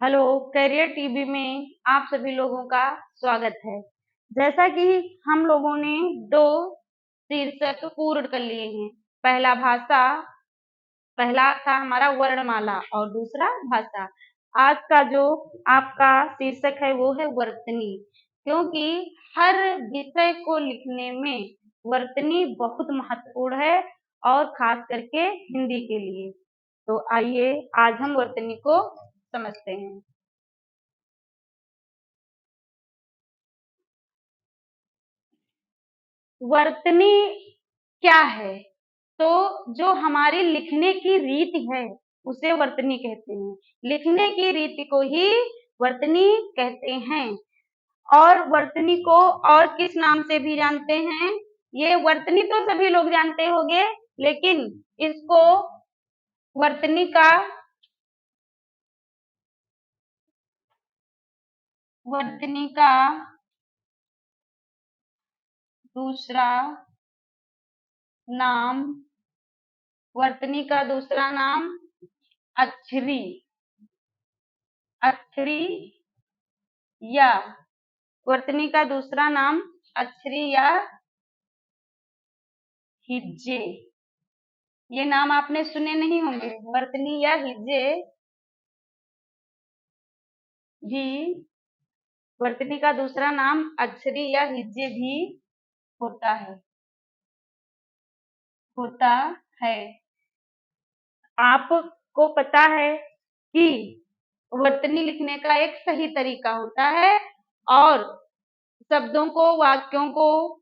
Hello, career TV में आप सभी लोगों का स्वागत है। जैसा कि हम लोगों ने दो शीर्षक पूर्ण कर लिए हैं। पहला भाषा, पहला था हमारा वर्णमाला और दूसरा भाषा। आज का जो आपका शीर्षक है वो है वर्तनी, क्योंकि हर विषय को लिखने में वर्तनी बहुत महत्वपूर्ण है और खास करके हिंदी के लिए। तो आइए आज हम वर्तनी को समझते हैं। वर्तनी क्या है? तो जो हमारी लिखने की रीत है उसे वर्तनी कहते हैं। लिखने की रीति को ही वर्तनी कहते हैं। और वर्तनी को और किस नाम से भी जानते हैं? ये वर्तनी तो सभी लोग जानते होंगे, लेकिन इसको वर्तनी का वर्तनी का दूसरा नाम वर्तनी का दूसरा नाम अक्षरी अक्षरी या वर्तनी का दूसरा नाम अक्षरी या हिज्जे, ये नाम आपने सुने नहीं होंगे। वर्तनी या हिज्जे भी, वर्तनी का दूसरा नाम अक्षरी या हिज्जे भी होता है होता है। आपको पता है कि वर्तनी लिखने का एक सही तरीका होता है और शब्दों को, वाक्यों को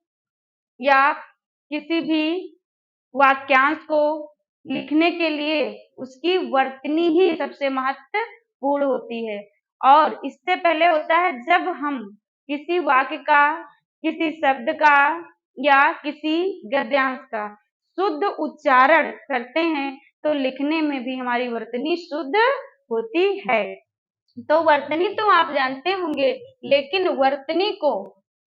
या किसी भी वाक्यांश को लिखने के लिए उसकी वर्तनी ही सबसे महत्वपूर्ण होती है। और इससे पहले होता है जब हम किसी वाक्य का, किसी शब्द का या किसी गद्यांश का शुद्ध उच्चारण करते हैं तो लिखने में भी हमारी वर्तनी शुद्ध होती है। तो वर्तनी तो आप जानते होंगे, लेकिन वर्तनी को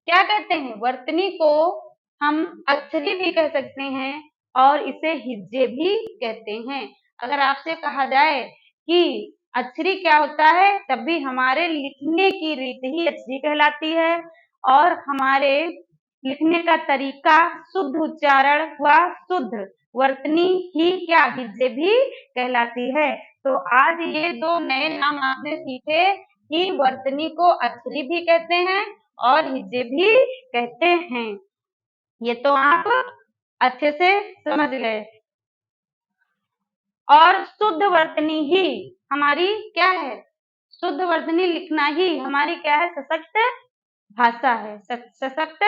क्या कहते हैं? वर्तनी को हम अक्षरी भी कह सकते हैं और इसे हिज्जे भी कहते हैं। अगर आपसे कहा जाए कि अक्षरी क्या होता है, तब भी हमारे लिखने की रीत ही अक्षरी कहलाती है और हमारे लिखने का तरीका, शुद्ध उच्चारण व शुद्ध वर्तनी ही क्या, हिज्जे भी कहलाती है। तो आज ये दो नए नाम आपने सीखे कि वर्तनी को अक्षरी भी कहते हैं और हिज्जे भी कहते हैं। ये तो आप अच्छे से समझ गए। और शुद्ध वर्तनी ही हमारी क्या है? शुद्ध वर्तनी लिखना ही हमारी क्या है? सशक्त भाषा है। सशक्त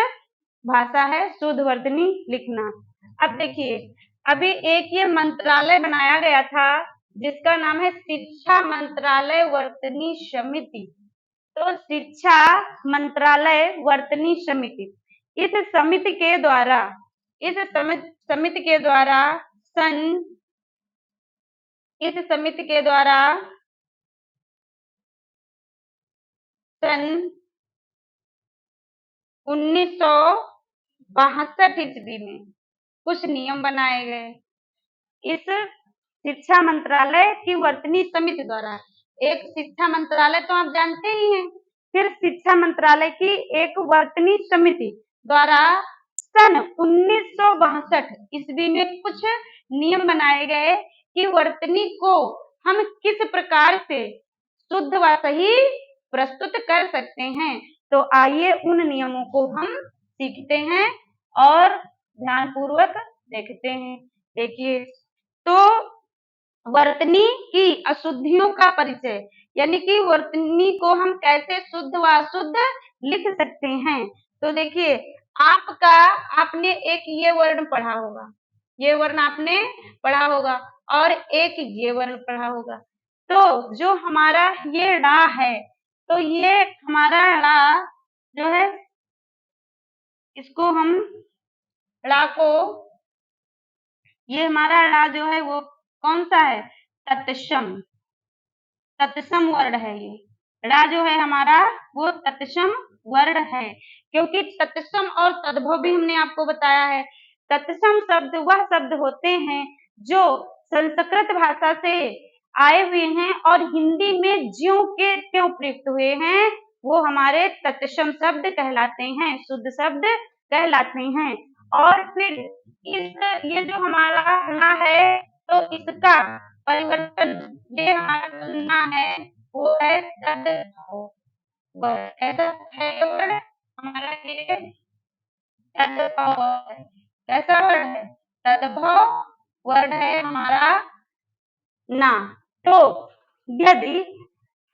भाषा है शुद्ध वर्तनी लिखना। अब देखिए, अभी एक ये मंत्रालय बनाया गया था जिसका नाम है शिक्षा मंत्रालय वर्तनी समिति। तो शिक्षा मंत्रालय वर्तनी समिति, इस समिति के द्वारा इस समिति के द्वारा सन इस समिति के द्वारा सन 1962 ईस्वी में कुछ नियम बनाए गए। इस शिक्षा मंत्रालय की वर्तनी समिति द्वारा, एक शिक्षा मंत्रालय तो आप जानते ही हैं, फिर शिक्षा मंत्रालय की एक वर्तनी समिति द्वारा सन 1962 ईस्वी में कुछ नियम बनाए गए कि वर्तनी को हम किस प्रकार से शुद्ध व सही प्रस्तुत कर सकते हैं। तो आइए उन नियमों को हम सीखते हैं और ध्यानपूर्वक देखते हैं। देखिए, तो वर्तनी की अशुद्धियों का परिचय, यानी कि वर्तनी को हम कैसे शुद्ध व अशुद्ध लिख सकते हैं। तो देखिए, आपने एक ये वर्ण पढ़ा होगा, ये वर्ण आपने पढ़ा होगा और एक ये वर्ण पढ़ा होगा। तो जो हमारा ये ड़ा है, तो ये हमारा ड़ा जो है, इसको हम ड़ा को, ये हमारा ड़ा जो है वो कौन सा है? तत्सम तत्सम वर्ण है। ये ड़ा जो है हमारा वो तत्सम वर्ण है, क्योंकि तत्सम और तद्भव भी हमने आपको बताया है। तत्सम शब्द वह शब्द होते हैं जो संस्कृत भाषा से आए हुए हैं और हिंदी में ज्यों के त्यों प्रयुक्त हुए हैं, वो हमारे तत्सम शब्द कहलाते हैं, शुद्ध शब्द कहलाते हैं। और फिर ये जो हमारा ना है, तो इसका परिवर्तन, ये हमारा ना है, वो है तद्भव वर्ण। ऐसा है ये वर्ण हमारा, ये तद्भव वर्ण है। कैसा वर्ण है? तद्भव वर्ण है हमारा ना। तो यदि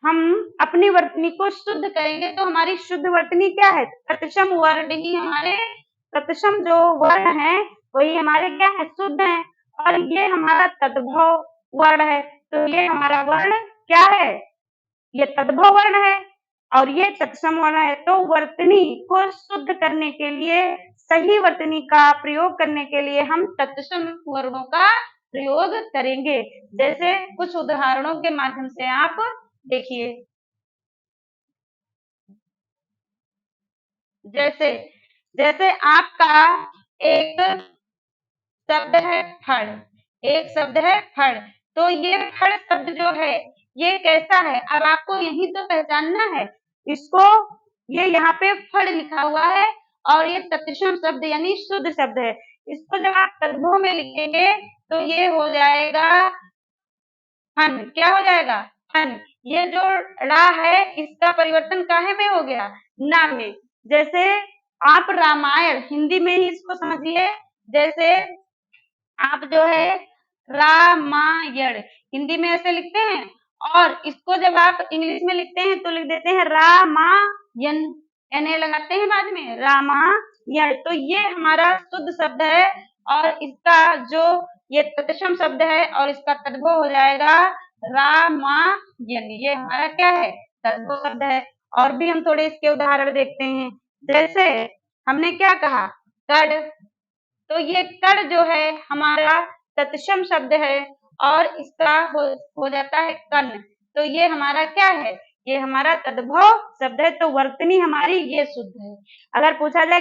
हम अपनी वर्तनी को शुद्ध करेंगे तो हमारी शुद्ध वर्तनी क्या है? तत्सम वर्ण ही हमारे, तत्सम जो वर्ण है वही हमारे क्या है? शुद्ध है। और ये हमारा तद्भव वर्ण है, तो ये हमारा वर्ण क्या है? ये तद्भव वर्ण है और ये तत्सम वर्ण है। तो वर्तनी को शुद्ध करने के लिए, सही वर्तनी का प्रयोग करने के लिए हम तत्सम वर्णों का प्रयोग करेंगे। जैसे कुछ उदाहरणों के माध्यम से आप देखिए। जैसे जैसे आपका एक शब्द है फड़, एक शब्द है फड़, तो ये फड़ शब्द जो है ये कैसा है? अब आपको यही तो पहचानना है इसको। ये यहाँ पे फड़ लिखा हुआ है और ये तत्सम शब्द यानी शुद्ध शब्द है। इसको जब आप तद्भव में लिखेंगे तो ये हो जाएगा हन। क्या हो जाएगा? हन। ये जो रा है इसका परिवर्तन काहे में हो गया? ना में। जैसे आप रामायण, हिंदी में ही इसको समझिए। जैसे आप जो है रामायण हिंदी में ऐसे लिखते हैं, और इसको जब आप इंग्लिश में लिखते हैं तो लिख देते हैं रामायण, एन लगाते हैं बाद में, रामायण। तो ये हमारा शुद्ध शब्द है और इसका जो ये तत्सम शब्द है और इसका तद्भव हो जाएगा रामायण। ये हमारा क्या है? तद्भव शब्द है। और भी हम थोड़े इसके उदाहरण देखते हैं। जैसे हमने क्या कहा? कड़, तो ये कड़ जो है हमारा तत्सम शब्द है और इसका हो जाता है कन। तो ये हमारा क्या है? ये हमारा तद्भव शब्द है। तो वर्तनी हमारी ये शुद्ध है। अगर पूछा जाए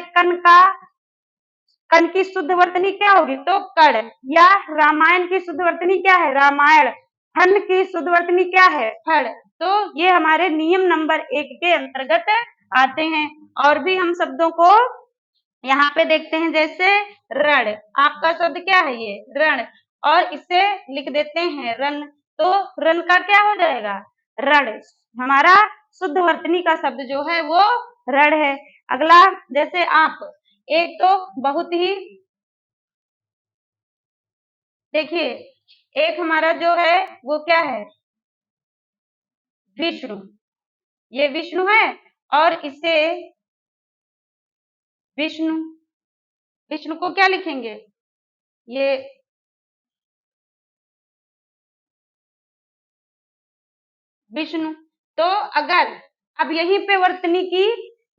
कन की शुद्ध वर्तनी क्या होगी? तो कड़। या रामायण की शुद्ध वर्तनी क्या है? रामायण। फन की शुद्ध वर्तनी क्या है? फड़। तो ये हमारे नियम नंबर 1 के अंतर्गत आते हैं। और भी हम शब्दों को यहाँ पे देखते हैं। जैसे रण, आपका शब्द क्या है? ये रण, और इसे लिख देते हैं रन। तो रन का क्या हो जाएगा? रण। हमारा शुद्ध वर्तनी का शब्द जो है वो रण है। अगला, जैसे आप, एक तो बहुत ही देखिए, एक हमारा जो है वो क्या है? विष्णु। ये विष्णु है और इसे विष्णु, विष्णु को क्या लिखेंगे? ये विष्णु। तो अगर अब यहीं पे वर्तनी की,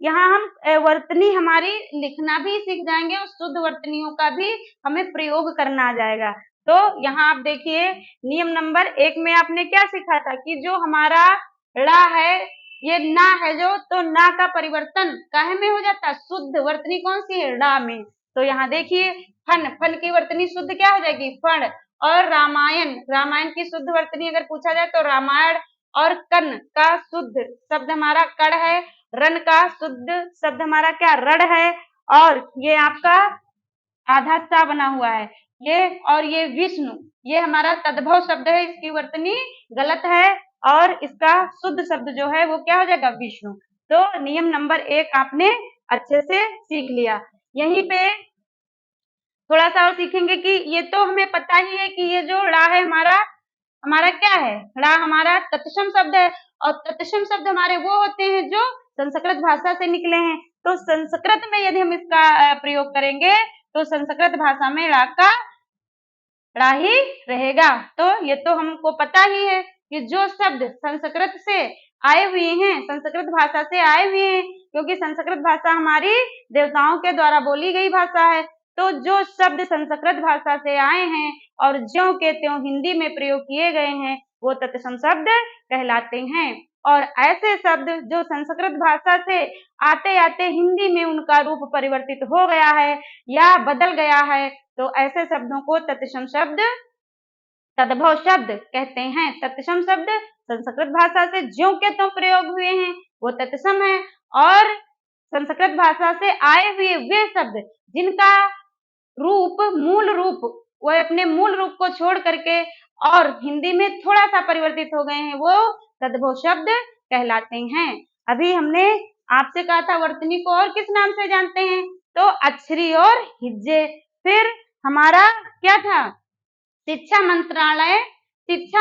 यहाँ हम वर्तनी हमारी लिखना भी सीख जाएंगे और शुद्ध वर्तनियों का भी हमें प्रयोग करना आ जाएगा। तो यहाँ आप देखिए, नियम नंबर 1 में आपने क्या सीखा था कि जो हमारा ड़ा है, ये ना है जो, तो ना का परिवर्तन काहे में हो जाता? शुद्ध वर्तनी कौन सी है? ड़ा में। तो यहाँ देखिए, फन, फन की वर्तनी शुद्ध क्या हो जाएगी? फण। और रामायण, रामायण की शुद्ध वर्तनी अगर पूछा जाए तो रामायण। और कन का शुद्ध शब्द हमारा कड़ है। रन का शुद्ध शब्द हमारा क्या? रड़ है। और ये आपका आधा सा बना हुआ है ये। और ये विष्णु, ये हमारा तद्भव शब्द है, इसकी वर्तनी गलत है और इसका शुद्ध शब्द जो है वो क्या हो जाएगा? विष्णु। तो नियम नंबर 1 आपने अच्छे से सीख लिया। यहीं पे थोड़ा सा और सीखेंगे कि ये तो हमें पता ही है कि ये जो ड़ा है हमारा, हमारा क्या है? ड़ा हमारा तत्सम शब्द है और तत्सम शब्द हमारे वो होते हैं जो संस्कृत भाषा से निकले हैं। तो संस्कृत में यदि हम इसका प्रयोग करेंगे तो संस्कृत भाषा में ड़ा का ड़ा ही रहेगा। तो ये तो हमको पता ही है कि जो शब्द संस्कृत से आए हुए हैं, संस्कृत भाषा से आए हुए हैं, क्योंकि संस्कृत भाषा हमारी देवताओं के द्वारा बोली गई भाषा है। तो जो शब्द संस्कृत भाषा से आए हैं और ज्यों के त्यों हिंदी में प्रयोग किए गए हैं वो तत्सम शब्द कहलाते हैं। और ऐसे शब्द जो संस्कृत भाषा से आते आते हिंदी में उनका रूप परिवर्तित हो गया है या बदल गया है, तो ऐसे शब्दों को तत्सम शब्द तद्भव शब्द कहते हैं। तत्सम शब्द संस्कृत भाषा से ज्यों के त्यों प्रयोग हुए हैं वो तत्सम है, और संस्कृत भाषा से आए हुए वे शब्द जिनका रूप मूल रूप वह अपने मूल रूप को छोड़ करके और हिंदी में थोड़ा सा परिवर्तित हो गए हैं वो तद्भव शब्द कहलाते हैं। अभी हमने आपसे कहा था वर्तनी को और किस नाम से जानते हैं, तो अक्षरी और हिज्जे। फिर हमारा क्या था, शिक्षा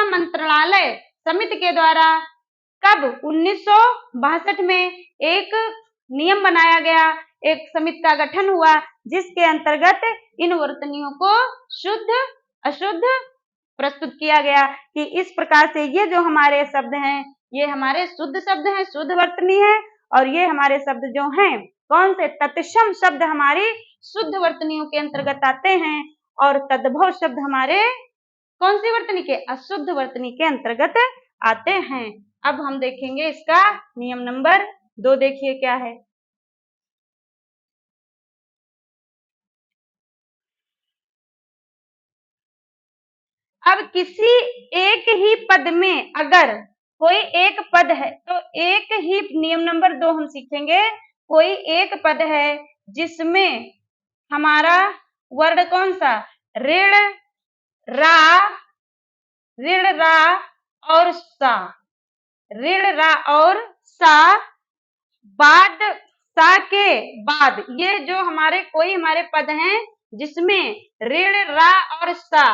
मंत्रालय समिति के द्वारा कब 1962 में एक नियम बनाया गया, एक समिति का गठन हुआ जिसके अंतर्गत इन वर्तनियों को शुद्ध अशुद्ध प्रस्तुत किया गया कि इस प्रकार से ये जो हमारे शब्द हैं ये हमारे शुद्ध शब्द हैं, शुद्ध वर्तनी है, और ये हमारे शब्द जो हैं कौन से, तत्सम शब्द हमारी शुद्ध वर्तनियों के अंतर्गत आते हैं, और तद्भव शब्द हमारे कौन सी वर्तनी के, अशुद्ध वर्तनी के अंतर्गत आते हैं। अब हम देखेंगे इसका नियम नंबर 2, देखिए क्या है। अब किसी एक ही पद में अगर कोई एक पद है तो एक ही, नियम नंबर 2 हम सीखेंगे, कोई एक पद है जिसमें हमारा वर्ड कौन सा, ऋण रा और सा, ऋण रा और सा, बाद सा के बाद, ये जो हमारे कोई हमारे पद हैं जिसमें ऋण रा और सा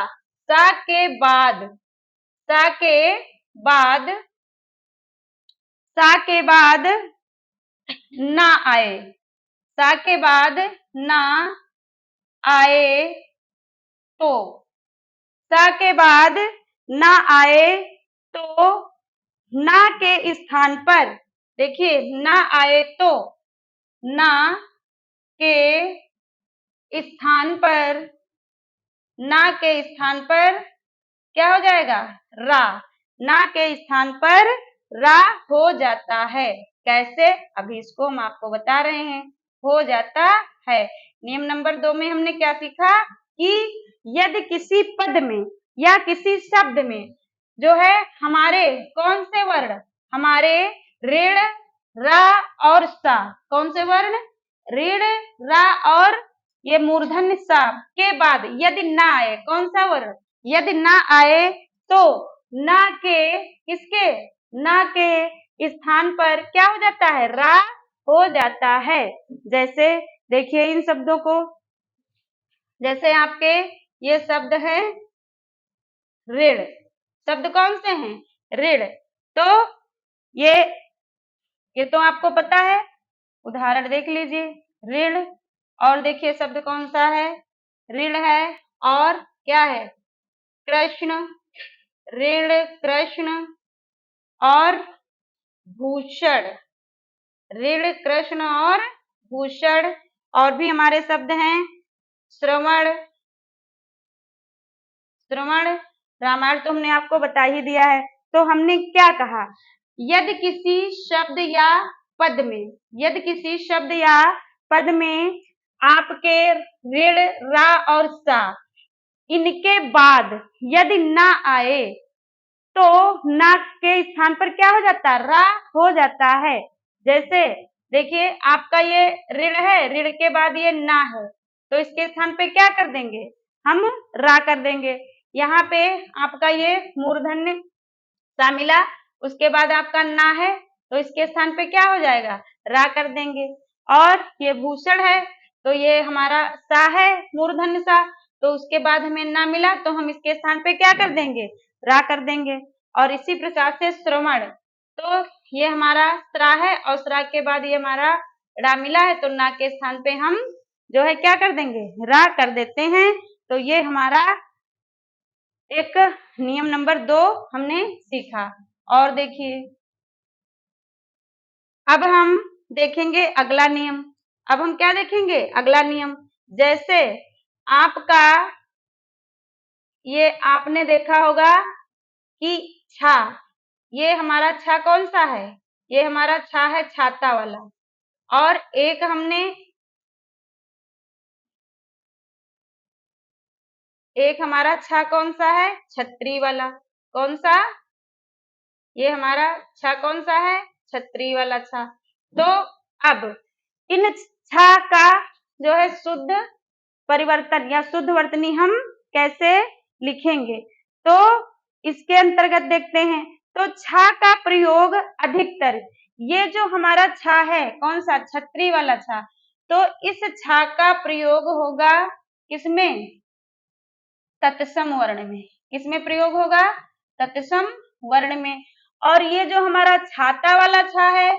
के बाद, सा के बाद ना आए, सा के बाद ना आए तो, सा के बाद ना आए तो ना के स्थान पर, देखिए ना आए तो ना के स्थान पर, ना के स्थान पर क्या हो जाएगा, रा, ना के स्थान पर रा हो जाता है। कैसे, अभी इसको हम आपको बता रहे हैं, हो जाता है। नियम नंबर 2 में हमने क्या सीखा कि यदि किसी पद में या किसी शब्द में जो है हमारे कौन से वर्ण, हमारे ऋण रा और सा, कौन से वर्ण, ऋण रा और ये मूर्धन्य सा के बाद यदि ना आए, कौन सा वर्ण, यदि ना आए तो ना के, किसके, ना के स्थान पर क्या हो जाता है, रा हो जाता है। जैसे देखिए इन शब्दों को, जैसे आपके ये शब्द है ऋण, शब्द कौन से हैं, ऋण, तो ये तो आपको पता है, उदाहरण देख लीजिए, ऋण, और देखिए शब्द कौन सा है, ऋण है, और क्या है, कृष्ण, ऋण कृष्ण और भूषण, ऋण कृष्ण और भूषण। और भी हमारे शब्द हैं श्रवण, रामायण तो हमने आपको बता ही दिया है। तो हमने क्या कहा, यदि किसी शब्द या पद में, यदि किसी शब्द या पद में आपके ऋण रा और सा इनके बाद यदि ना आए तो ना के स्थान पर क्या हो जाता है, रा हो जाता है। जैसे देखिए आपका ये ऋण है, ऋण के बाद ये ना है तो इसके स्थान पे क्या कर देंगे, हम रा कर देंगे। यहाँ पे आपका ये मूर्धन्य सा मिला, उसके बाद आपका ना है तो इसके स्थान पे क्या हो जाएगा, रा कर देंगे। और ये भूषण है तो ये हमारा सा है मूर्धन्य सा, तो उसके बाद हमें ना मिला तो हम इसके स्थान पे क्या कर देंगे, रा कर देंगे। और इसी प्रकार से श्रवण, तो ये हमारा स्रा है और स्रा के बाद ये हमारा रा मिला है तो ना के स्थान पे हम जो है क्या कर देंगे, रा कर देते हैं। तो ये हमारा एक नियम नंबर 2 हमने सीखा। और देखिए अब हम देखेंगे अगला नियम, अब हम क्या देखेंगे, अगला नियम। जैसे आपका ये आपने देखा होगा कि छा, ये हमारा छा कौन सा है, ये हमारा छा है छाता वाला, और एक हमने एक हमारा छा कौन सा है, छतरी वाला। कौन सा, ये हमारा छा कौन सा है, छतरी वाला छा। तो अब इन छा का जो है शुद्ध परिवर्तन या शुद्ध वर्तनी हम कैसे लिखेंगे, तो इसके अंतर्गत देखते हैं। तो छा का प्रयोग अधिकतर, ये जो हमारा छा है कौन सा, छतरी वाला छा, तो इस छा का प्रयोग होगा किसमें, तत्सम वर्ण में। किसमें प्रयोग होगा, तत्सम वर्ण में। और ये जो हमारा छाता वाला छा है,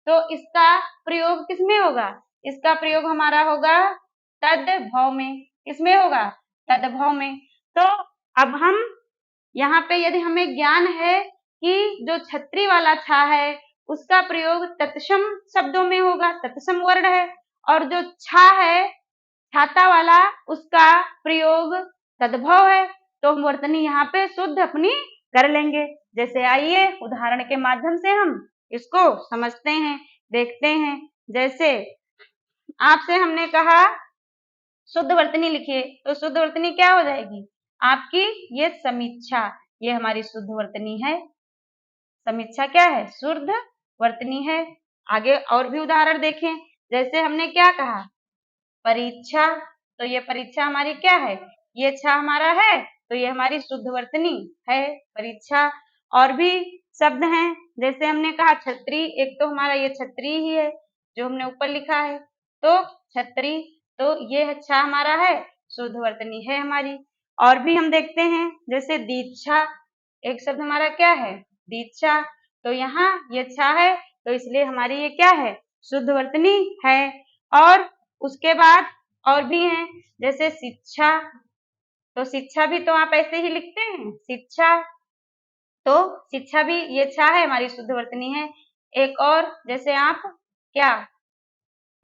तो इसका प्रयोग किसमें होगा, इसका प्रयोग हमारा होगा तद्भव में। किसमें होगा, तद्भव में। तो अब हम यहाँ पे यदि हमें ज्ञान है कि जो छतरी वाला छा है उसका प्रयोग तत्सम शब्दों में होगा, तत्सम वर्ण है, और जो छा है छाता वाला उसका प्रयोग तद्भव है। तो हम वर्तनी यहाँ पे शुद्ध अपनी कर लेंगे। जैसे आइए उदाहरण के माध्यम से हम इसको समझते हैं, देखते हैं। जैसे आपसे हमने कहा शुद्ध वर्तनी लिखिए, तो शुद्ध वर्तनी क्या हो जाएगी आपकी, ये समीक्षा, ये हमारी शुद्ध वर्तनी है। समीक्षा क्या है, शुद्ध वर्तनी है। आगे और भी उदाहरण देखें। जैसे हमने क्या कहा, परीक्षा, तो ये परीक्षा हमारी क्या है, ये छा हमारा है, तो ये हमारी शुद्ध वर्तनी है, परीक्षा। और भी शब्द हैं, जैसे हमने कहा छतरी, एक तो हमारा ये छतरी ही है जो हमने ऊपर लिखा है, तो छतरी, तो ये छा हमारा है, शुद्ध वर्तनी है हमारी। और भी हम देखते हैं, जैसे दीक्षा, एक शब्द हमारा क्या है, दीक्षा, तो यहाँ ये छा है, तो इसलिए हमारी ये क्या है, शुद्ध वर्तनी है। और उसके बाद और भी हैं, जैसे शिक्षा, तो शिक्षा भी तो आप ऐसे ही लिखते हैं, शिक्षा, तो शिक्षा भी ये छा है, हमारी शुद्ध वर्तनी है। एक और जैसे आप क्या,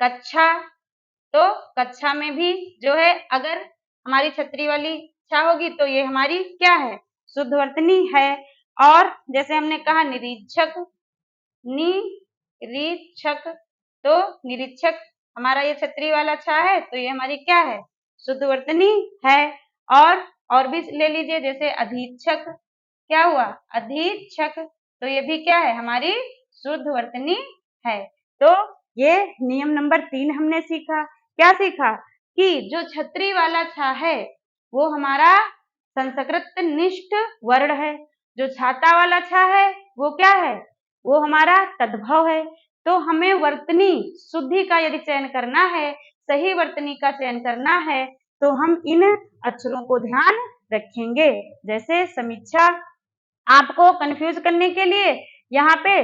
कक्षा, तो कक्षा में भी जो है अगर हमारी छतरी वाली छा होगी तो ये हमारी क्या है, शुद्ध वर्तनी है। और जैसे हमने कहा निरीक्षक, निरीक्षक, तो निरीक्षक हमारा ये छतरी वाला छा है, तो ये हमारी क्या है, शुद्ध वर्तनी है। और भी ले लीजिए, जैसे अधीक्षक, क्या हुआ, अधीक्षक, तो ये भी क्या है, हमारी शुद्ध वर्तनी है। तो ये नियम नंबर 3 हमने सीखा। क्या सीखा, कि जो छतरी वाला छा है वो हमारा संस्कृत निष्ठ वर्ण है, जो छाता वाला छा है वो क्या है, वो हमारा तद्भव है। तो हमें वर्तनी शुद्धि का यदि चयन करना है, सही वर्तनी का चयन करना है, तो हम इन अक्षरों को ध्यान रखेंगे। जैसे समीक्षा, आपको कंफ्यूज करने के लिए यहाँ पे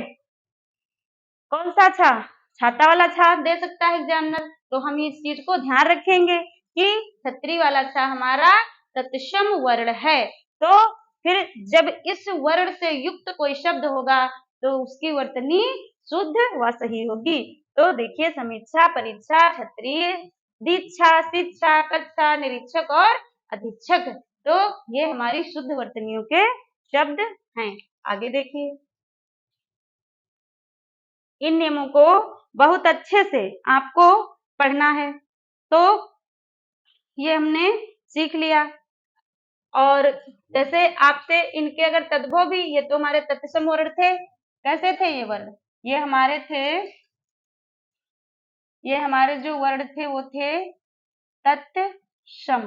कौन सा छा, छाता वाला छा दे सकता है एग्जामिनर, तो हम इस चीज को ध्यान रखेंगे कि छतरी वाला छा हमारा तत्सम वर्ण है। तो फिर जब इस वर्ण से युक्त कोई शब्द होगा तो उसकी वर्तनी शुद्ध व सही होगी। तो देखिए, समीक्षा, परीक्षा, क्षत्रिय, दीक्षा, शिक्षा, कक्षा, निरीक्षक और अधीक्षक, तो ये हमारी शुद्ध वर्तनियों के शब्द हैं। आगे देखिए, इन नियमों को बहुत अच्छे से आपको पढ़ना है। तो ये हमने सीख लिया। और जैसे आपसे इनके अगर तद्भव भी, ये तो हमारे तत्सम वर्ण थे, कैसे थे ये वर्ण, ये हमारे थे, ये हमारे जो वर्ण थे वो थे तत्सम,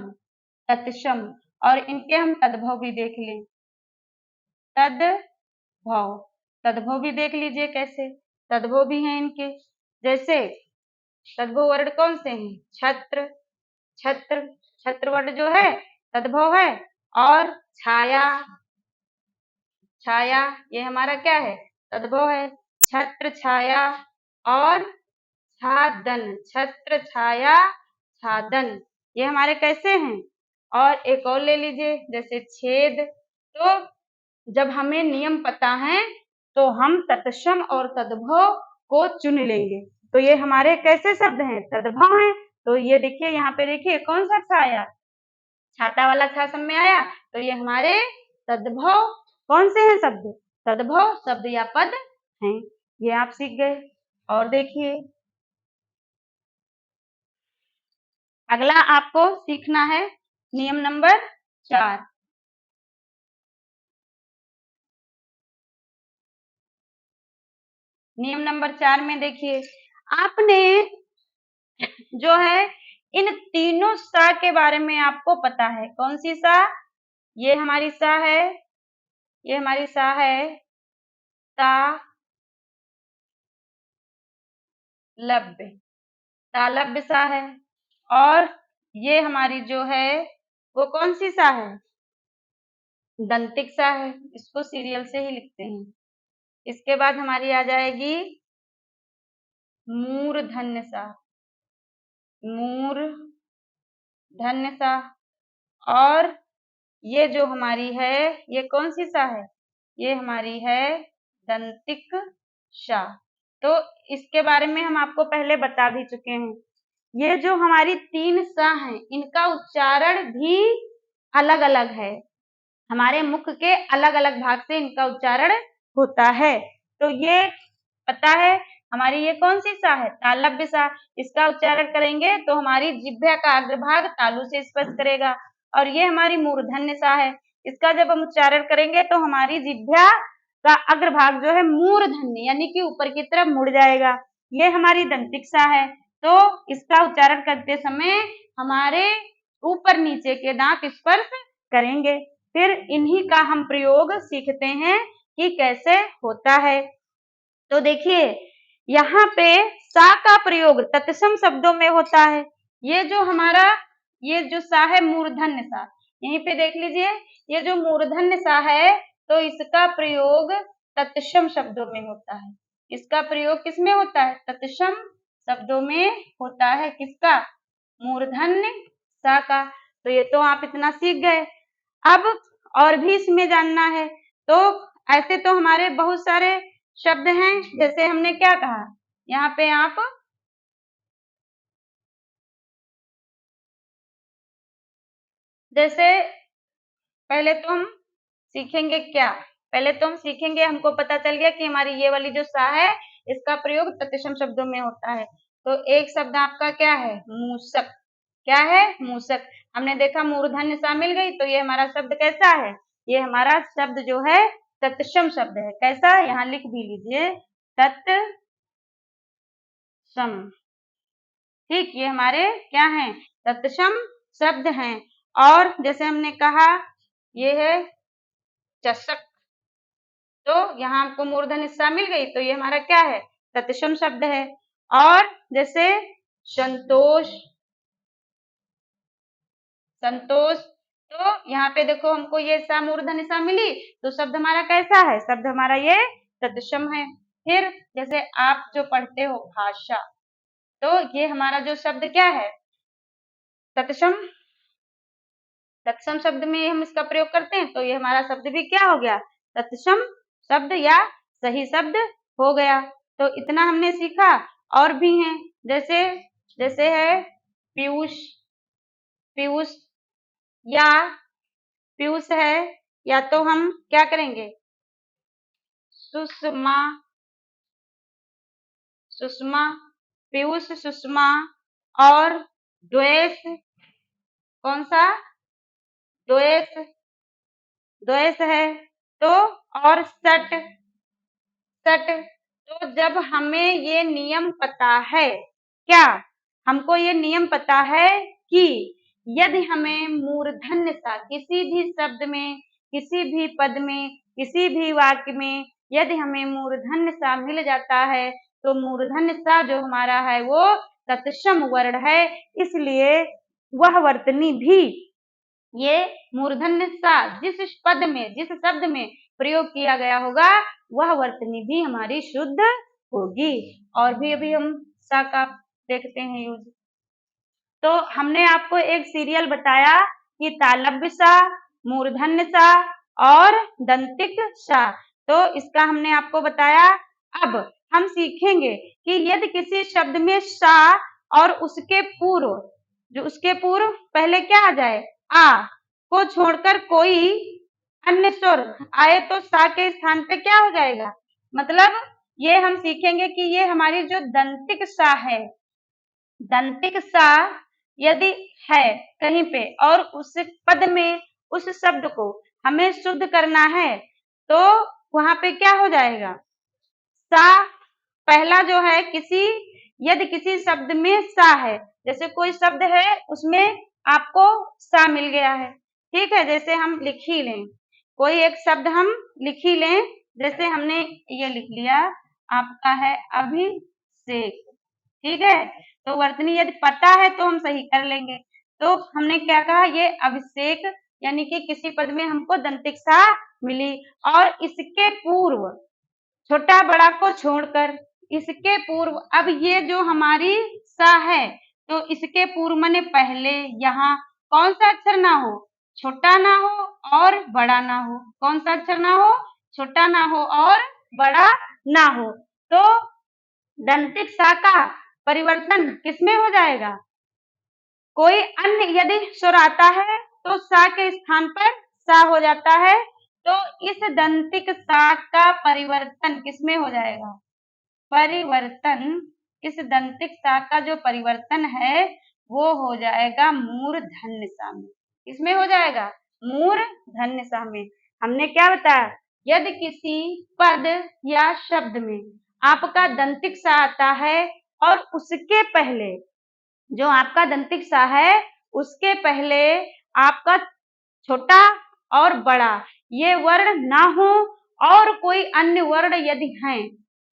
तत्सम। और इनके हम तद्भव भी देख लें, तद्भव, तद्भव भी देख लीजिए कैसे, तद्भव भी हैं इनके। जैसे तद्भव वर्ण कौन से हैं, छत्र, छत्र, छत्र वर्ण जो है तद्भव है। और छाया, छाया, ये हमारा क्या है, तद्भव है, छत्र छाया। और छादन, छत्र छाया छादन, ये हमारे कैसे हैं। और एक और ले लीजिए, जैसे छेद, तो जब हमें नियम पता है तो हम तत्सम और तद्भव को चुन लेंगे। तो ये हमारे कैसे शब्द हैं, तद्भव हैं। तो ये देखिए, यहाँ पे देखिए कौन सा छा आया, छाता वाला छा सब में आया, तो ये हमारे तद्भव कौन से हैं शब्द, तद्भव शब्द या पद हैं। ये आप सीख गए। और देखिए, अगला आपको सीखना है नियम नंबर 4। नियम नंबर 4 में देखिए, आपने जो है इन तीनों सा के बारे में आपको पता है। कौन सी सा? ये हमारी सा है, ये हमारी सा है, ता लब्य, तालब्य सा है। और ये हमारी जो है वो कौन सी सा है? दंतिक सा है। इसको सीरियल से ही लिखते हैं। इसके बाद हमारी आ जाएगी मूर्धन्य सा, मूर्धन्य सा। और ये जो हमारी है ये कौन सी सा है? ये हमारी है दंतिक सा। तो इसके बारे में हम आपको पहले बता भी चुके हैं। ये जो हमारी 3 सा हैं इनका उच्चारण भी अलग अलग है। हमारे मुख के अलग अलग भाग से इनका उच्चारण होता है। तो ये पता है हमारी ये कौन सी सा है? तालब्य सा। इसका उच्चारण करेंगे तो हमारी जिह्वा का अग्रभाग तालु से स्पर्श करेगा। और ये हमारी मूर्धन्य सा है। इसका जब हम उच्चारण करेंगे तो हमारी जिह्वा का अग्रभाग जो है मूर्धन्य यानी कि ऊपर की तरफ मुड़ जाएगा। ये हमारी दंतिक सा है। तो इसका उच्चारण करते समय हमारे ऊपर नीचे के दांत स्पर्श करेंगे। फिर इन्हीं का हम प्रयोग सीखते हैं कि कैसे होता है। तो देखिए यहाँ पे सा का प्रयोग तत्सम शब्दों में होता है। ये जो हमारा ये जो सा है मूर्धन्य सा, यहीं पे देख लीजिए ये जो मूर्धन्य सा है तो इसका प्रयोग तत्सम शब्दों में होता है। इसका प्रयोग किसमें होता है? तत्सम शब्दों में होता है। किसका? मूर्धन्य सा का। तो ये तो आप इतना सीख गए। अब और भी इसमें जानना है। तो ऐसे तो हमारे बहुत सारे शब्द हैं। जैसे हमने क्या कहा, यहाँ पे आप जैसे पहले तो हम सीखेंगे क्या? पहले तो हम सीखेंगे, हमको पता चल गया कि हमारी ये वाली जो सा है इसका प्रयोग तत्सम शब्दों में होता है। तो एक शब्द आपका क्या है? मूसक। क्या है? मूसक। हमने देखा मूर्धन्य सा मिल गई तो ये हमारा शब्द कैसा है? ये हमारा शब्द जो है तत्सम शब्द है। कैसा? यहाँ लिख भी लीजिए, तत्सम। ठीक, ये हमारे क्या हैं? तत्सम शब्द हैं। और जैसे हमने कहा ये है चषक, तो यहाँ हमको मूर्धन्य सा मिल गई तो ये हमारा क्या है? तत्सम शब्द है। और जैसे संतोष, संतोष, तो यहाँ पे देखो हमको ये सा मूर्धन्य सा मिली तो शब्द हमारा कैसा है? शब्द हमारा ये तत्सम है। फिर जैसे आप जो पढ़ते हो भाषा, तो ये हमारा जो शब्द क्या है? तत्सम, तत्सम शब्द में हम इसका प्रयोग करते हैं तो ये हमारा शब्द भी क्या हो गया? तत्सम शब्द या सही शब्द हो गया। तो इतना हमने सीखा। और भी हैं जैसे जैसे है पीयूष, पीयूष या पीयूष है, या तो हम क्या करेंगे? सुषमा, सुषमा, पीयूष, सुषमा। और द्वेष, कौन सा? द्वेष, द्वेष है। तो और सट, सट। तो जब हमें ये नियम पता है, क्या हमको ये नियम पता है कि यदि हमें मूर्धन्य सा किसी भी शब्द में, किसी भी पद में, किसी भी वाक्य में यदि हमें मूर्धन्य सा मिल जाता है तो मूर्धन्य सा जो हमारा है वो तत्सम वर्ण है। इसलिए वह वर्तनी भी ये मूर्धन्य सा जिस पद में, जिस शब्द में प्रयोग किया गया होगा वह वर्तनी भी हमारी शुद्ध होगी। और भी अभी हम सा का देखते हैं यूज। तो हमने आपको एक सीरियल बताया कि तालब्य सा, मूर्धन्य सा और दंतिक सा। तो इसका हमने आपको बताया। अब हम सीखेंगे कि यदि किसी शब्द में सा और उसके पूर्व, जो उसके पूर्व पहले क्या आ जाए? आ को छोड़कर कोई अन्य स्वर आए तो सा के स्थान पे क्या हो जाएगा? मतलब ये हम सीखेंगे कि ये हमारी जो दंतिक सा है, दंतिक सा यदि है कहीं पे और उस पद में उस शब्द को हमें शुद्ध करना है तो वहां पे क्या हो जाएगा, सा पहला जो है यदि किसी शब्द में सा है, जैसे कोई शब्द है उसमें आपको सा मिल गया है, ठीक है, जैसे हम लिख ही लें, कोई एक शब्द हम लिख ही लें, जैसे हमने ये लिख लिया आपका है अभिषेक, ठीक है, तो वर्तनी यदि पता है तो हम सही कर लेंगे। तो हमने क्या कहा, ये अभिषेक यानी कि किसी पद में हमको दंतिक सा मिली, और इसके पूर्व छोटा बड़ा को छोड़कर इसके पूर्व, अब ये जो हमारी सा है तो इसके पूर्व माने पहले यहाँ कौन सा अक्षर ना हो, छोटा ना हो और बड़ा ना हो, कौन सा अक्षर ना हो, छोटा ना हो और बड़ा ना हो, तो दंतिक सा का परिवर्तन किसमें हो जाएगा, कोई अन्य यदि स्वर आता है तो सा के स्थान पर सा हो जाता है, तो इस दंतिक सा का परिवर्तन किसमें हो जाएगा, परिवर्तन इस दंतिक सा का जो परिवर्तन है वो हो जाएगा मूर्धन्य सा में, इसमें हो जाएगा मूर्धन्य सा में। हमने क्या बताया, यदि किसी पद या शब्द में आपका दंतिक सा आता है और उसके पहले जो आपका दंतिक सा है उसके पहले आपका छोटा और बड़ा ये वर्ण ना हो और कोई अन्य वर्ण यदि हैं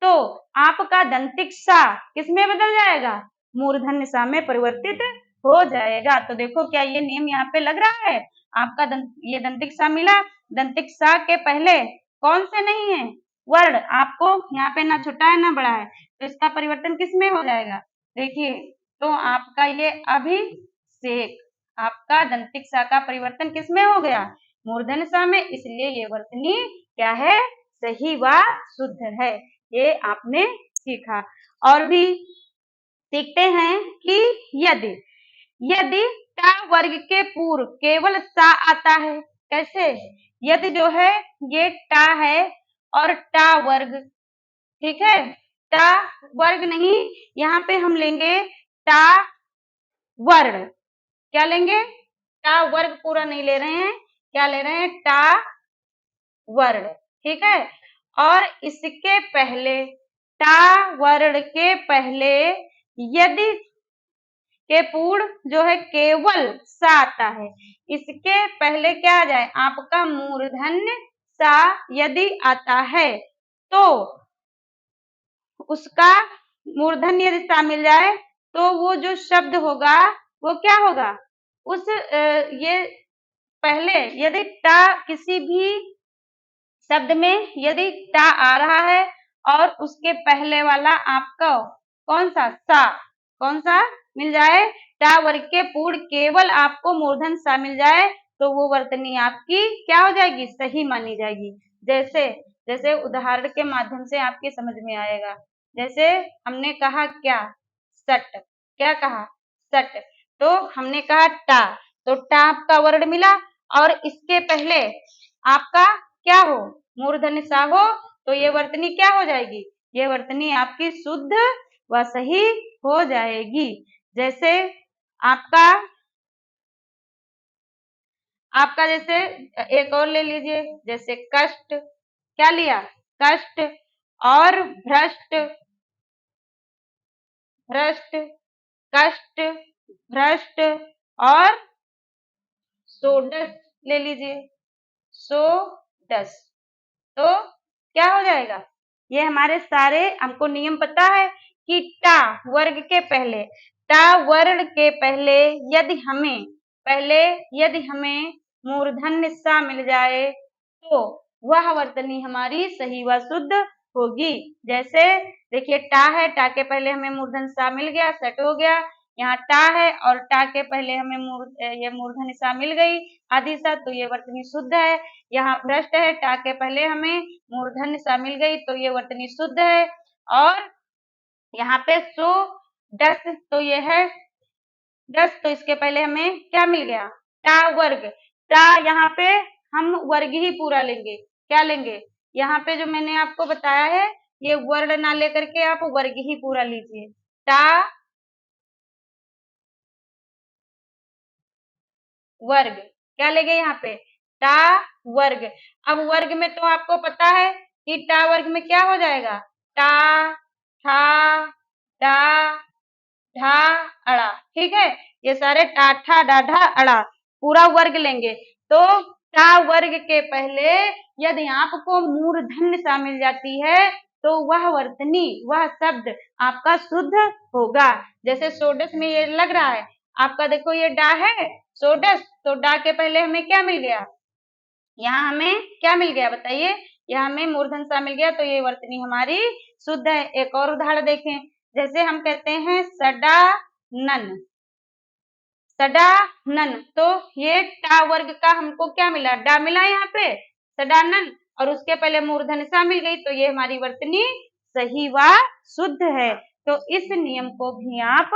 तो आपका दंतिक सा किसमें बदल जाएगा, मूर्धन्य सा में परिवर्तित हो जाएगा। तो देखो क्या ये नियम यहाँ पे लग रहा है, आपका ये दंतिक सा मिला, दंतिक सा के पहले कौन से नहीं है वर्ण, आपको यहाँ पे ना छोटा है ना बड़ा है, तो इसका परिवर्तन किसमें हो जाएगा, देखिए, तो आपका ये अभिषेक, आपका दंतिक सा का परिवर्तन किसमें हो गया, मूर्धन्य सा में, इसलिए ये वर्तनी क्या है, सही व शुद्ध है। ये आपने सीखा। और भी सीखते हैं कि यदि यदि टा वर्ग के पूर्व केवल सा आता है, कैसे, यदि जो है ये टा है और टा वर्ग, ठीक है, टा वर्ग नहीं, यहाँ पे हम लेंगे टा वर्ण, क्या लेंगे, टा वर्ग पूरा नहीं ले रहे हैं, क्या ले रहे हैं, टा वर्ण, ठीक है, और इसके पहले टा वर्ण के पहले यदि के पूर्ण जो है केवल सा आता है, इसके पहले क्या आ जाए, आपका मूर्धन्य सा यदि आता है तो उसका मूर्धन्य यदि सा मिल जाए तो वो जो शब्द होगा वो क्या होगा, उस ये पहले यदि टा किसी भी शब्द में यदि टा आ रहा है और उसके पहले वाला आपका कौन सा सा, कौन सा मिल जाए, टा वर्ग के पूर्ण केवल आपको मूर्धन सा मिल जाए तो वो वर्तनी आपकी क्या हो जाएगी, सही मानी जाएगी। जैसे जैसे उदाहरण के माध्यम से आपके समझ में आएगा, जैसे हमने कहा क्या, सट, क्या कहा, सट, तो हमने कहा टा, तो टा आपका वर्ण मिला और इसके पहले आपका क्या हो, मूर्धन्य सा हो, तो ये वर्तनी क्या हो जाएगी, ये वर्तनी आपकी शुद्ध व सही हो जाएगी। जैसे आपका आपका जैसे एक और ले लीजिए, जैसे कष्ट, क्या लिया, कष्ट, और भ्रष्ट, भ्रष्ट, कष्ट, भ्रष्ट, और सोडस ले लीजिए, सोडस, तो क्या हो जाएगा, ये हमारे सारे हमको नियम पता है कि टा वर्ग के पहले, टा वर्ण के पहले यदि हमें मूर्धन्य सा मिल जाए तो वह वर्तनी हमारी सही व शुद्ध होगी। जैसे देखिए टा है, टा के पहले हमें मूर्धन्य सा मिल गया, सेट हो गया, यहाँ टा है और टा के पहले हमें ये मूर्धन्य सा मिल गई आदि सा, तो ये वर्तनी शुद्ध है। यहाँ भ्रष्ट है, टा के पहले हमें मूर्धन्य सा मिल गई तो ये वर्तनी शुद्ध है। और यहाँ पे सो दस, तो ये है 10, तो इसके पहले हमें क्या मिल गया, टा वर्ग, टा यहाँ पे हम वर्ग ही पूरा लेंगे, क्या लेंगे, यहाँ पे जो मैंने आपको बताया है ये वर्ण ना लेकर के आप वर्ग ही पूरा लीजिए, टा वर्ग, क्या लेंगे यहाँ पे, टा वर्ग। अब वर्ग में तो आपको पता है कि टा वर्ग में क्या हो जाएगा, टा, ठा, डा, ढा, अड़ा। ठीक है, ये सारे टा, ठा, डा, ढा, अड़ा पूरा वर्ग लेंगे तो टा वर्ग के पहले यदि आपको मूर्धन्य सा मिल जाती है तो वह वर्तनी, वह शब्द आपका शुद्ध होगा। जैसे सोडस में ये लग रहा है आपका, देखो ये डा है सोडस, तो डा के पहले हमें क्या मिल गया, यहाँ हमें क्या मिल गया बताइए, यहाँ हमें मूर्धन सा मिल गया, तो ये वर्तनी हमारी शुद्ध है। एक और उदाहरण देखें, जैसे हम कहते हैं सडा नन, सडा नन, तो ये टा वर्ग का हमको क्या मिला, डा मिला यहाँ पे सडानन, और उसके पहले मूर्धन सा मिल गई, तो ये हमारी वर्तनी सही व शुद्ध है। तो इस नियम को भी आप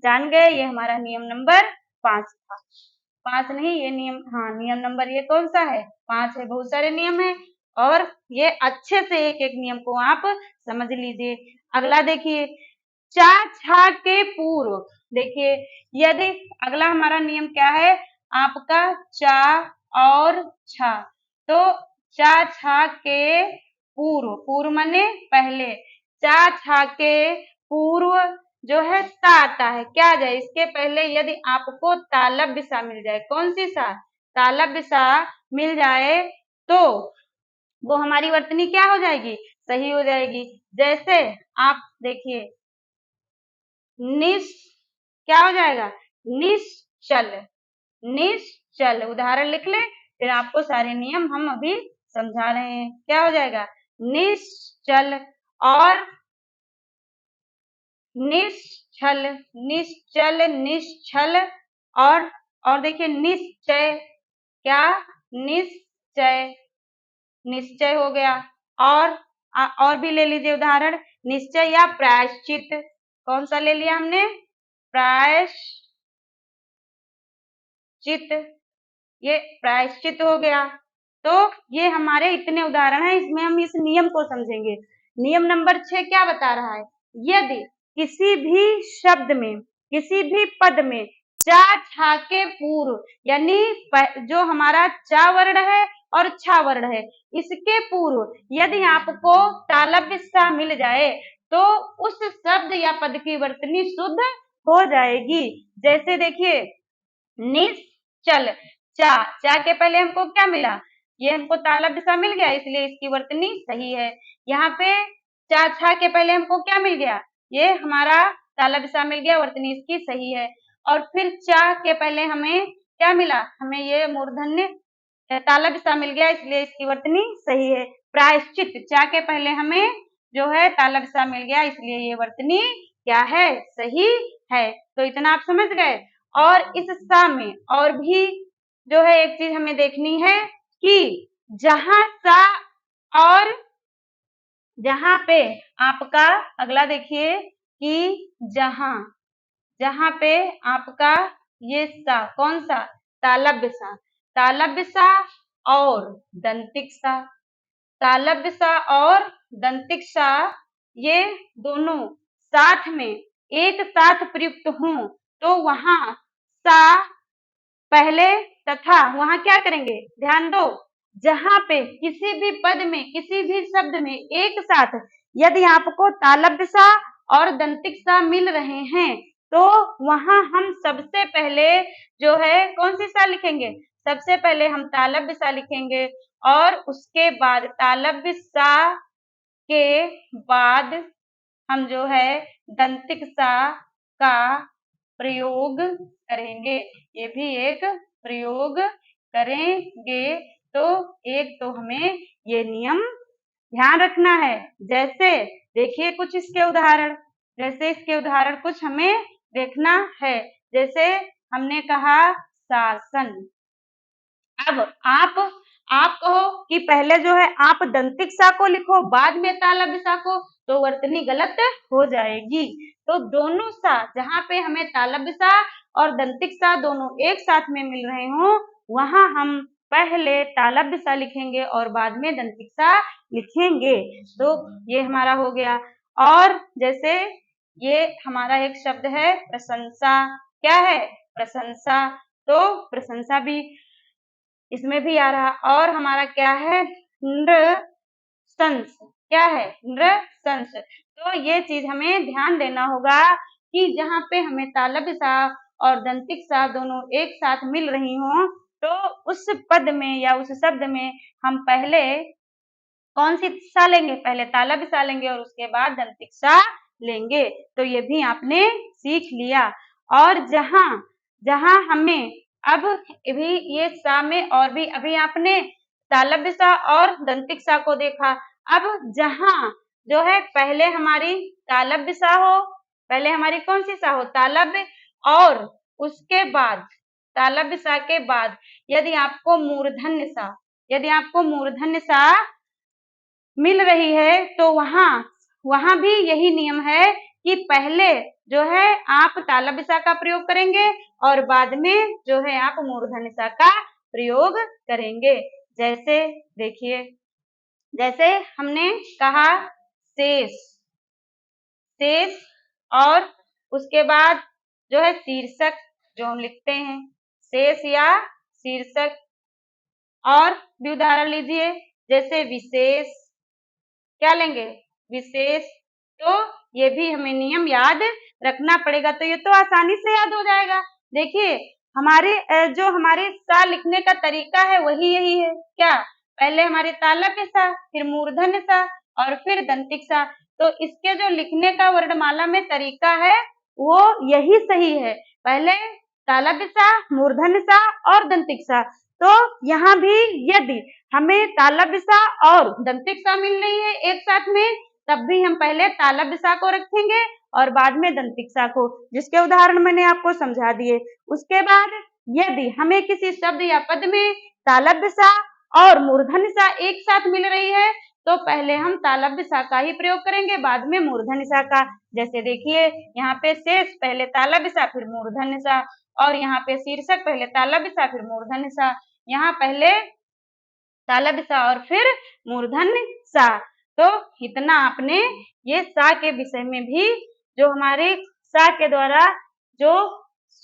जान गए, ये हमारा नियम नंबर 5 था। 5 नहीं, ये नियम, हाँ नियम नंबर ये कौन सा है, 5 है। बहुत सारे नियम है और ये अच्छे से एक एक नियम को आप समझ लीजिए। अगला देखिए, चा छा के पूर्व, देखिए यदि अगला हमारा नियम क्या है, आपका चा और छा, तो चा छा के पूर्व, पूर्व माने पहले, चा छा के पूर्व जो है सा आता है, क्या आ जाए इसके पहले, यदि आपको तालव्य सा मिल जाए, कौन सी सा, तालव्य सा मिल जाए, तो वो हमारी वर्तनी क्या हो जाएगी, सही हो जाएगी। जैसे आप देखिए निश, क्या हो जाएगा, निश्चल, निश्चल, उदाहरण लिख ले, फिर आपको सारे नियम हम अभी समझा रहे हैं, क्या हो जाएगा, निश्चल, और निश्चल, निश्चल, निश्चल, और देखिए निश्चय, क्या, निश्चय, निश्चय हो गया। और भी ले लीजिए उदाहरण, निश्चय या प्रायश्चित, कौन सा ले लिया हमने, प्रायश्चित, ये प्रायश्चित हो गया। तो ये हमारे इतने उदाहरण हैं, इसमें हम इस नियम को समझेंगे। नियम नंबर 6 क्या बता रहा है, यदि किसी भी शब्द में, किसी भी पद में चा छा के पूर्व, यानी जो हमारा चा वर्ण है और छा वर्ण है, इसके पूर्व यदि आपको तालव्य सा मिल जाए तो उस शब्द या पद की वर्तनी शुद्ध हो जाएगी। जैसे देखिए निश्चल, चा, चा के पहले हमको क्या मिला, ये हमको तालव्य सा मिल गया, इसलिए इसकी वर्तनी सही है। यहाँ पे चा छा के पहले हमको क्या मिल गया, ये हमारा तालव्य सा मिल गया, वर्तनी इसकी सही है। और फिर चा के पहले हमें क्या मिला, हमें ये मूर्धन्य तालव्य सा मिल गया, इसलिए इसकी वर्तनी सही है। प्रायश्चित, चा के पहले हमें जो है तालव्य सा मिल गया, इसलिए ये वर्तनी क्या है, सही है। तो इतना आप समझ गए। और इस सा में और भी जो है एक चीज हमें देखनी है कि जहां सा और जहां पे आपका, अगला देखिए कि जहां, जहां पे आपका ये सा, कौन सा, तालव्य सा, तालव्य सा और दंतिक सा, तालव्य सा और दंतिक सा, ये दोनों साथ में एक साथ प्रयुक्त हों तो वहां सा पहले तथा वहां क्या करेंगे, ध्यान दो, जहां पे किसी भी पद में, किसी भी शब्द में एक साथ यदि आपको तालव्य सा और दंतिक सा मिल रहे हैं तो वहां हम सबसे पहले जो है कौन सी सा लिखेंगे, सबसे पहले हम तालव्य सा लिखेंगे और उसके बाद तालव्य सा के बाद हम जो है दंतिक सा का प्रयोग करेंगे, ये भी एक प्रयोग करेंगे। तो एक तो हमें ये नियम ध्यान रखना है। जैसे देखिए कुछ इसके उदाहरण, जैसे इसके उदाहरण कुछ हमें देखना है। जैसे हमने कहा शासन, अब आप कहो कि पहले जो है आप दंतिक सा को लिखो बाद में तालव्य सा को, तो वर्तनी गलत हो जाएगी। तो दोनों सा, जहां पे हमें तालव्य सा और दंतिक सा दोनों एक साथ में मिल रहे हों वहां हम पहले तालव्य सा लिखेंगे और बाद में दंतिक सा लिखेंगे। तो ये हमारा हो गया। और जैसे ये हमारा एक शब्द है प्रशंसा, क्या है, प्रशंसा, तो प्रशंसा भी इसमें भी आ रहा। और हमारा क्या है, नृशंस, क्या है, नृशंस। तो ये चीज हमें ध्यान देना होगा कि जहाँ पे हमें तालव्य सा और दंतिक सा दोनों एक साथ मिल रही हों, तो उस पद में या उस शब्द में हम पहले कौन सी सा लेंगे, पहले तालव्य सा लेंगे और उसके बाद दंतिक सा लेंगे। तो ये भी आपने सीख लिया। और जहां जहां हमें अब भी ये सा में और भी अभी आपने तालव्य सा और दंतिक सा को देखा। अब जहां जो है पहले हमारी तालव्य सा हो, पहले हमारी कौन सी सा हो, तालव्य, और उसके बाद तालव्य सा के बाद यदि आपको मूर्धन्य सा, यदि आपको मूर्धन्य सा मिल रही है, तो वहां भी यही नियम है कि पहले जो है आप तालव्य सा का प्रयोग करेंगे और बाद में जो है आप मूर्धन्य सा का प्रयोग करेंगे। जैसे देखिए, जैसे हमने कहा शेष, शेष, और उसके बाद जो है शीर्षक जो हम लिखते हैं, शेष या शीर्षक। और भी उदाहरण लीजिए, जैसे विशेष, क्या लेंगे, विशेष। तो ये भी हमें नियम याद रखना पड़ेगा। तो ये तो आसानी से याद हो जाएगा। देखिए हमारे जो हमारे सा लिखने का तरीका है वही यही है, क्या, पहले हमारे तालव्य सा, फिर मूर्धन्य सा और फिर दंतिक सा। तो इसके जो लिखने का वर्णमाला में तरीका है वो यही सही है, पहले तालव्य सा, मूर्धन्य सा और दंतिक सा। तो यहाँ भी यदि हमें तालव्य सा और दंतिक सा मिल रही है एक साथ में, तब भी हम पहले तालव्य सा को रखेंगे और बाद में दंतिक सा को, जिसके उदाहरण मैंने आपको समझा दिए। उसके बाद यदि हमें किसी शब्द या पद में तालव्य सा और मूर्धन्य सा एक साथ मिल रही है, तो पहले हम तालव्य सा का ही प्रयोग करेंगे, बाद में मूर्धन्य सा का। जैसे देखिए यहाँ पे शेष पहले तालव्य सा फिर मूर्धन्य सा, और यहाँ पे शीर्षक पहले तालव्य सा फिर मूर्धन्य सा, यहाँ पहले तालव्य सा और फिर मूर्धन्य सा। तो इतना आपने ये सा के विषय में भी जो हमारे सा के द्वारा जो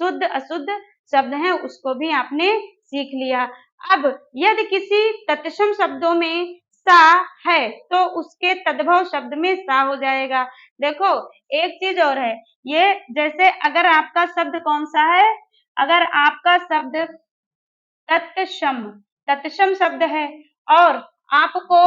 शुद्ध अशुद्ध शब्द हैं उसको भी आपने सीख लिया। अब यदि किसी तत्सम शब्दों में सा है तो उसके तद्भव शब्द में सा हो जाएगा। देखो एक चीज और है, ये जैसे अगर आपका शब्द कौन सा है, अगर आपका शब्द तत्सम, तत्सम शब्द है और आपको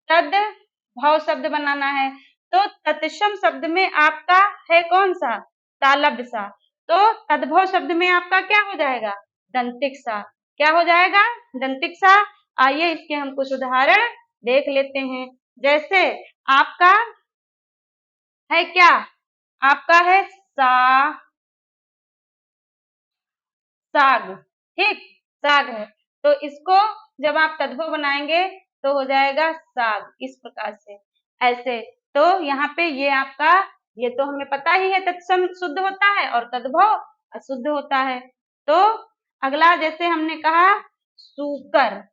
तद्भव शब्द बनाना है, तो तत्सम शब्द में आपका है कौन सा, तालव्य सा। तो तद्भव शब्द में आपका क्या हो जाएगा, दंतिक सा। क्या हो जाएगा, दंतिक सा। आइए इसके हम कुछ उदाहरण देख लेते हैं। जैसे आपका है क्या, आपका है साग, ठीक, साग है। तो इसको जब आप तद्भव बनाएंगे तो हो जाएगा साग, इस प्रकार से, ऐसे। तो यहाँ पे ये आपका, ये तो हमें पता ही है तत्सम शुद्ध होता है और तद्भव अशुद्ध होता है। तो अगला जैसे हमने कहा सूकर,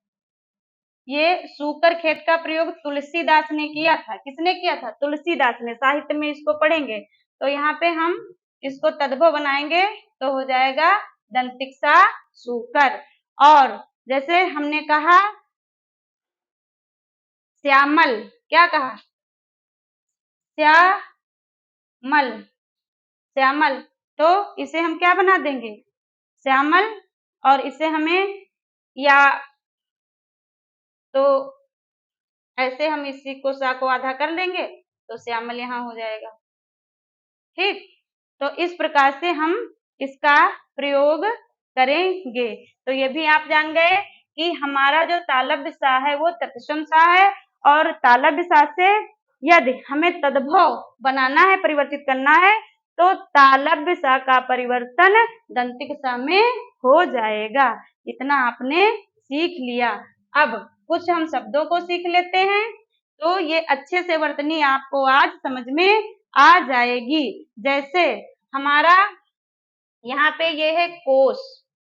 ये सूकर खेत का प्रयोग तुलसीदास ने किया था। किसने किया था, तुलसीदास ने, साहित्य में इसको पढ़ेंगे। तो यहाँ पे हम इसको तद्भव बनाएंगे तो हो जाएगा दंतिक सा, सूकर। और जैसे हमने कहा श्यामल, क्या कहा, श्यामल, श्यामल। तो इसे हम क्या बना देंगे, श्यामल, और इसे हमें या तो ऐसे हम इसी को सा को आधा कर लेंगे तो श्यामल यहाँ हो जाएगा, ठीक। तो इस प्रकार से हम इसका प्रयोग करेंगे। तो ये भी आप जान गए कि हमारा जो तालव्य सा है वो तत्सम सा है, और तालव्य सा से यदि हमें तद्भव बनाना है, परिवर्तित करना है, तो तालव्य सा का परिवर्तन दंतिक सा में हो जाएगा। इतना आपने सीख लिया। अब कुछ हम शब्दों को सीख लेते हैं, तो ये अच्छे से वर्तनी आपको आज समझ में आ जाएगी। जैसे हमारा यहाँ पे ये है कोष,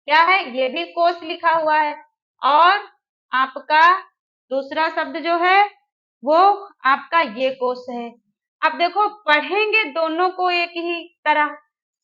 क्या है, ये भी कोष लिखा हुआ है। और आपका दूसरा शब्द जो है वो आपका ये कोष है। अब देखो पढ़ेंगे दोनों को एक ही तरह,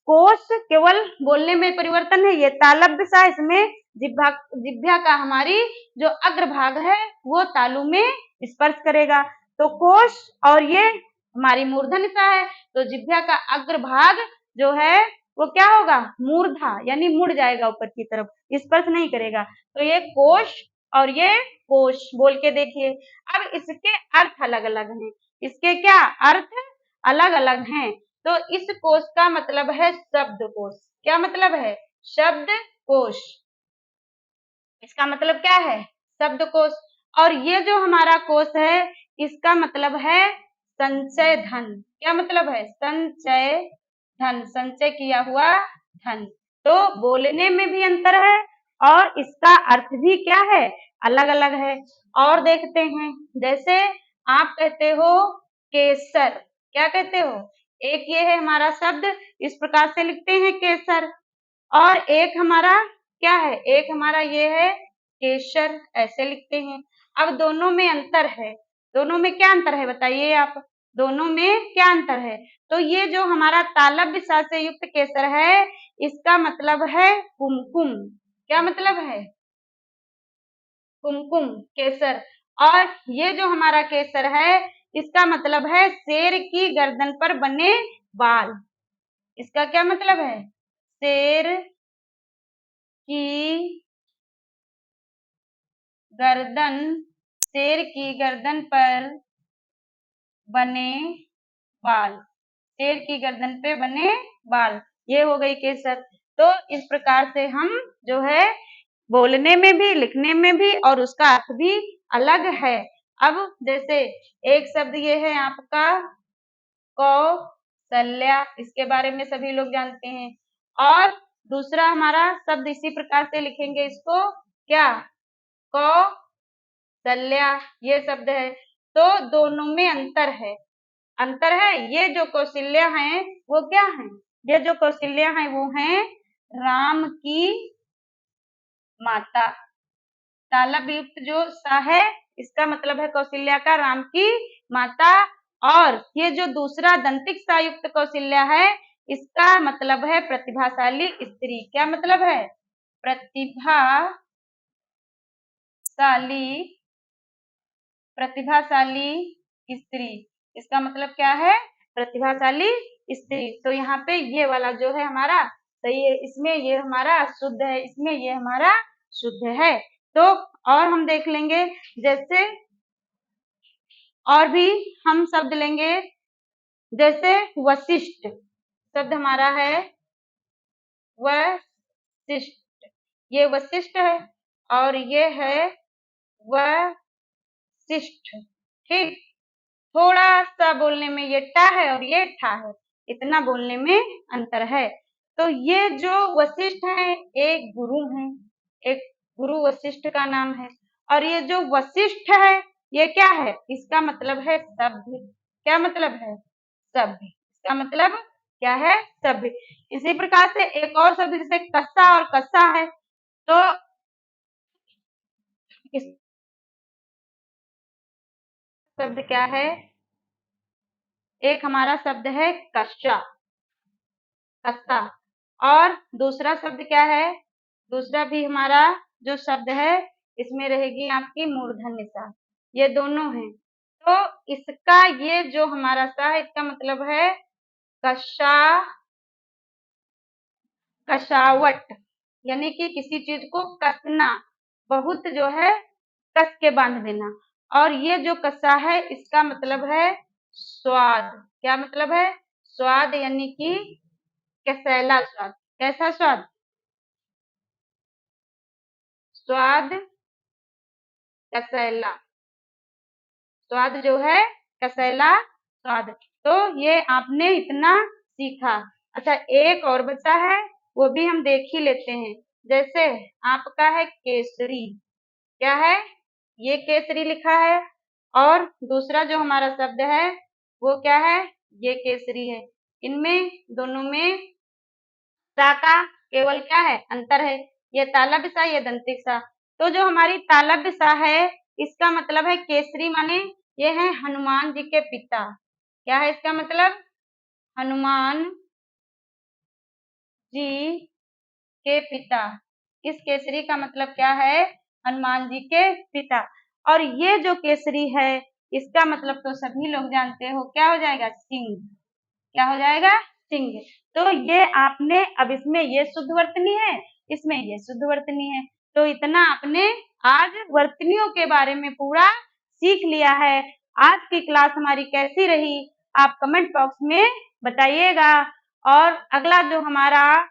कोष केवल बोलने में परिवर्तन है, ये तालव्य सा, इसमें जिह्वा जिह्वा का हमारी जो अग्रभाग है वो तालु में स्पर्श करेगा। तो कोश और ये हमारी मूर्धन्य सा है, तो जिह्वा का अग्रभाग जो है वो क्या होगा, मूर्धा यानी मुड़ जाएगा ऊपर की तरफ, स्पर्श नहीं करेगा। तो ये कोश और ये कोश बोल के देखिए। अब इसके अर्थ अलग अलग हैं, इसके क्या अर्थ अलग अलग हैं। तो इस कोश का मतलब है शब्दकोश। क्या मतलब है, शब्दकोश। इसका मतलब क्या है, शब्दकोश। और ये जो हमारा कोश है इसका मतलब है संचय धन। क्या मतलब है, संचय धन, संचय किया हुआ धन। तो बोलने में भी अंतर है और इसका अर्थ भी क्या है, अलग अलग है। और देखते हैं, जैसे आप कहते हो केसर, क्या कहते हो, एक ये है हमारा शब्द, इस प्रकार से लिखते हैं केसर, और एक हमारा क्या है, एक हमारा ये है केशर, ऐसे लिखते हैं। अब दोनों में अंतर है, दोनों में क्या अंतर है बताइए आप, दोनों में क्या अंतर है। तो ये जो हमारा तालव्य सा से युक्त केसर है इसका मतलब है कुमकुम। क्या मतलब है, कुमकुम केसर। और ये जो हमारा केसर है इसका मतलब है शेर की गर्दन पर बने बाल। इसका क्या मतलब है, शेर की गर्दन, शेर की गर्दन पर बने बाल, शेर की गर्दन पे बने बाल, ये हो गई केसर। तो इस प्रकार से हम जो है बोलने में भी लिखने में भी और उसका अर्थ भी अलग है। अब जैसे एक शब्द ये है आपका कौशल्या, इसके बारे में सभी लोग जानते हैं। और दूसरा हमारा शब्द इसी प्रकार से लिखेंगे इसको, क्या, कौशल्या, ये शब्द है। तो दोनों में अंतर है, अंतर है। ये जो कौशल्या हैं वो क्या हैं, ये जो कौशल्या हैं वो हैं राम की माता। तालव्य युक्त जो सा है इसका मतलब है कौशल्या का राम की माता। और ये जो दूसरा दंतिक सा युक्त कौशल्या है इसका मतलब है प्रतिभाशाली स्त्री। क्या मतलब है, प्रतिभाशाली, प्रतिभाशाली स्त्री, इसका मतलब क्या है, प्रतिभाशाली स्त्री। तो यहाँ पे ये वाला जो है हमारा सही है, इसमें ये हमारा शुद्ध है, इसमें ये हमारा शुद्ध है। तो और हम देख लेंगे, जैसे और भी हम शब्द लेंगे, जैसे वशिष्ठ शब्द हमारा है वशिष्ठ, ये वशिष्ठ है और ये है वशिष्ठ। ठीक, थोड़ा सा बोलने में ये टा है और ये ठा है, इतना बोलने में अंतर है। तो ये जो वशिष्ठ है एक गुरु है, एक गुरु वशिष्ठ का नाम है। और ये जो वशिष्ठ है ये क्या है, इसका मतलब है सभ्य। क्या मतलब है, सभ्य, इसका मतलब क्या है, सभ्य। इसी प्रकार से एक और शब्द जैसे कस्सा और कस्सा है, तो इस शब्द क्या है, एक हमारा शब्द है कस्सा, कस्सा, और दूसरा शब्द क्या है, दूसरा भी हमारा जो शब्द है इसमें रहेगी आपकी मूर्धन्य सा, ये दोनों हैं। तो इसका ये जो हमारा सा है इसका मतलब है कशा, कशावट, यानी कि किसी चीज को कसना, बहुत जो है कस के बांध देना। और ये जो कसा है इसका मतलब है स्वाद। क्या मतलब है, स्वाद, यानी कि कसैला स्वाद। कैसा स्वाद, स्वाद कसैला, स्वाद जो है कसैला स्वाद। तो ये आपने इतना सीखा। अच्छा एक और बचा है वो भी हम देख ही लेते हैं, जैसे आपका है केसरी। क्या है, ये केसरी लिखा है और दूसरा जो हमारा शब्द है वो क्या है, ये केसरी है। इनमें दोनों में सा का केवल क्या है, अंतर है, ये तालव्य सा, ये दंतिक सा। तो जो हमारी तालव्य सा है इसका मतलब है केसरी, माने ये है हनुमान जी के पिता। क्या है इसका मतलब, हनुमान जी के पिता, इस केसरी का मतलब क्या है? हनुमान जी के पिता। और ये जो केसरी है इसका मतलब तो सभी लोग जानते हो, क्या हो जाएगा? सिंह। क्या हो जाएगा? सिंह। तो ये आपने, अब इसमें ये शुद्ध वर्तनी है, इसमें ये शुद्ध वर्तनी है, तो इतना आपने आज वर्तनियों के बारे में पूरा सीख लिया है। आज की क्लास हमारी कैसी रही आप कमेंट बॉक्स में बताइएगा। और अगला जो हमारा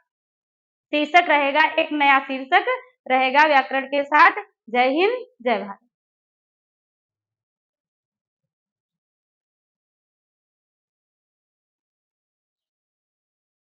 शीर्षक रहेगा, एक नया शीर्षक रहेगा व्याकरण के साथ। जय हिंद, जय भारत।